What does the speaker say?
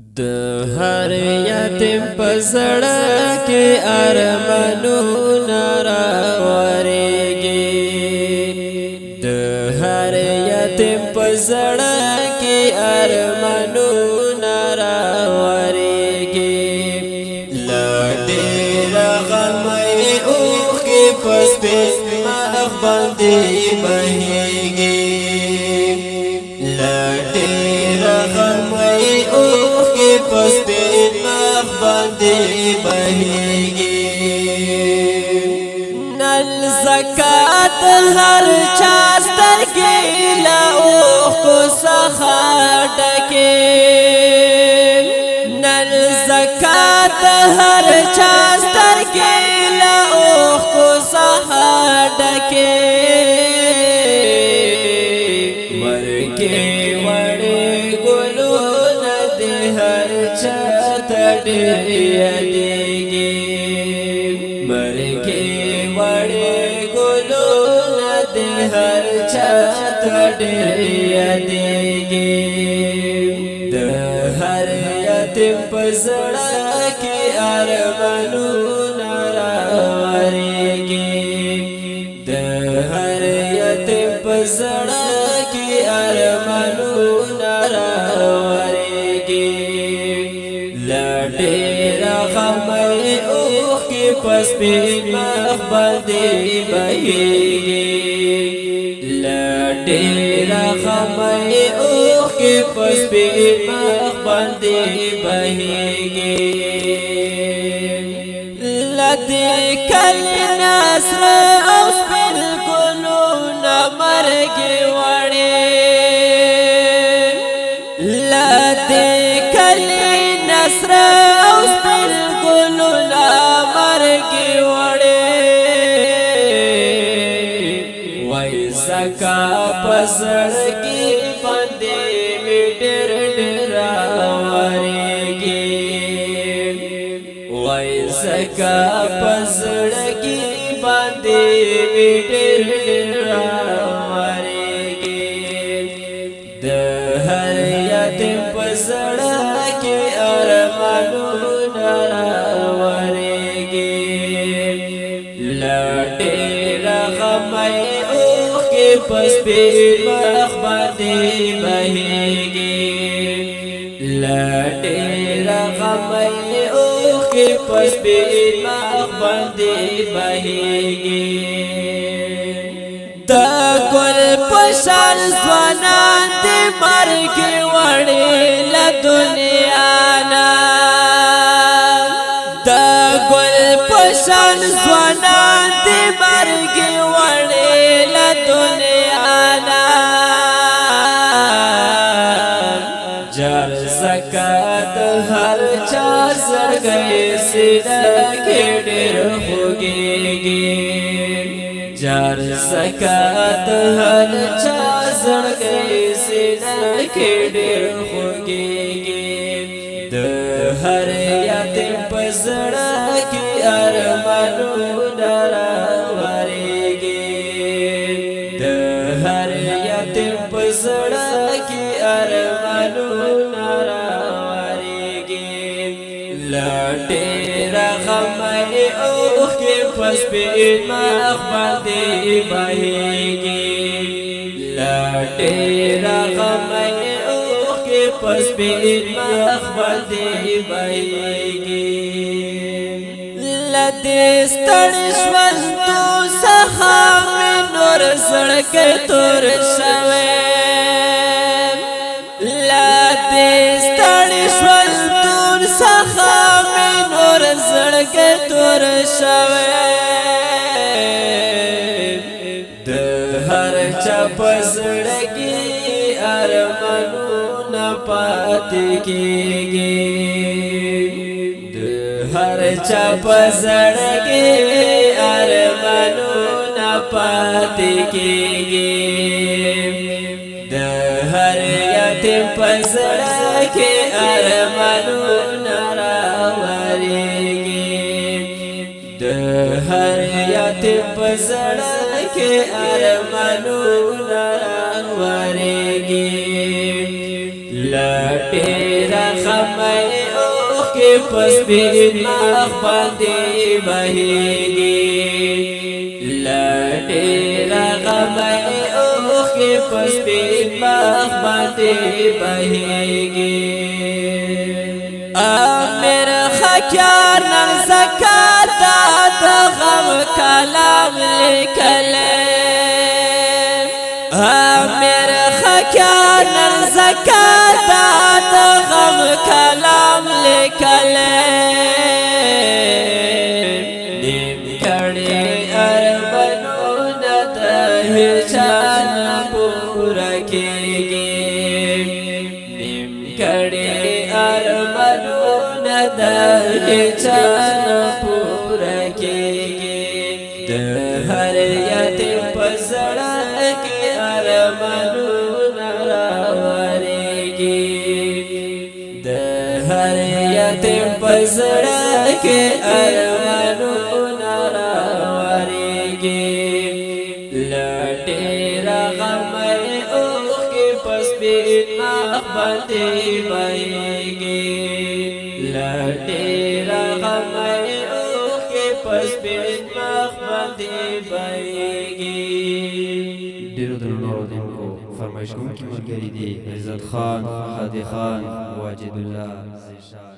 د هر یتیم په زړه کې ارمانونه راورېږي د هر یتیم په زړه کې ارمانونه راورېږي له ډېر غمه یې اوښکې په سپین مخ باندې بهېږي له ډېر غمه یې پس پین مخ باندې بهېږي نن زکات هر چا سترګې له اوښکو څخه ډکې نن زکات هر چا سترګې له اوښکو څخه ډکې مرګې وړې ګلونه دې هر چاته ډېر یادېږي مرګې وړې ګلونه دې هر چاته ډېر یادېږي د هر یتیم په زړه کې ارمانونه راورېږي د هر یتیم په زړه کې ارمانونه راورېږي له ډېر غمه یې اوښکې په سپین مخ باندې بهېږي له ډېر غمه یې اوښکې په سپین مخ باندې بهېږي له دې کلي نه سره او سپین ګلونه مرګې وړې له دې کلي نه سره او سپین ګلونه مرګې وړې وای زکا په زړګي باندې مې ډېر ډېر راورېږي وای زکا په زړګي باندې مې ډېر ډېر راورېږي د هر یتیم په زړه کې ارمانونه راورېږي له ډېر غمه یې اوښکې په سپین مخ باندې بهېږي له ډېر غمه یې اوښکې په سپین مخ باندې بهېږي د ګل په شان ځوانان دې مرګې وړې له دنیا نه د ګل په شان ځوانان دې مرګې وړې له دنیا نه جار زکات هر چا زړګی سینه کې ډېر خوږېږي جار زکات هر چا زړګی سینه کې ډېر خوږېږي د هر یتیم په زړه کې ارمانونه راورېږي د هر یتیم په زړه کې ارمانونه راورېږي له ډېر غمه یې اوښکې په سپین مخ باندې بهېږي له ډېر غمه یې اوښکې په سپین مخ باندې بهېږي له دې ستړي ژوندو څخه مې نور زړګی تور شوی له دې ستړي ژوندو څخه مې نور زړګی تور شوی د هر چا په زړه کې ارمانونه پاتې کېږي د هر چا په زړه کې ارمانونه پاتې کېږي د هر یتیم په زړه کې ارمانونه راورېږي د هر یتیم په زړه کې ارمانونه راورېږي لا ډېر غم غمای اوخ کی پسپین مخ باندې بهیږي لډیر غمای اوخ کی پسپین مخ باندې بهیږي امیر خکار نن زکات د غم کلام لیکلې امیر خکار نن زکات د غم کلام لیکلې نیم کړي ارمنونه د هیچان پورا کېږي نیم کړي ارمنونه د هیچان پورا کېږي د هر یتیم په زړه کې ارمنونه راورېږي د هر یتیم په زړه کې ارمنونه راورېږي لډیر غمای اوخ کې پسپین مخ باندې بهیږي لډیر غمای اوخ کې پسپین مخ باندې بهیږي ډیرو درنو اوریدونکو فرمایش کوونکي ملګري دي عزت خان هادي خان واجد الله زیشان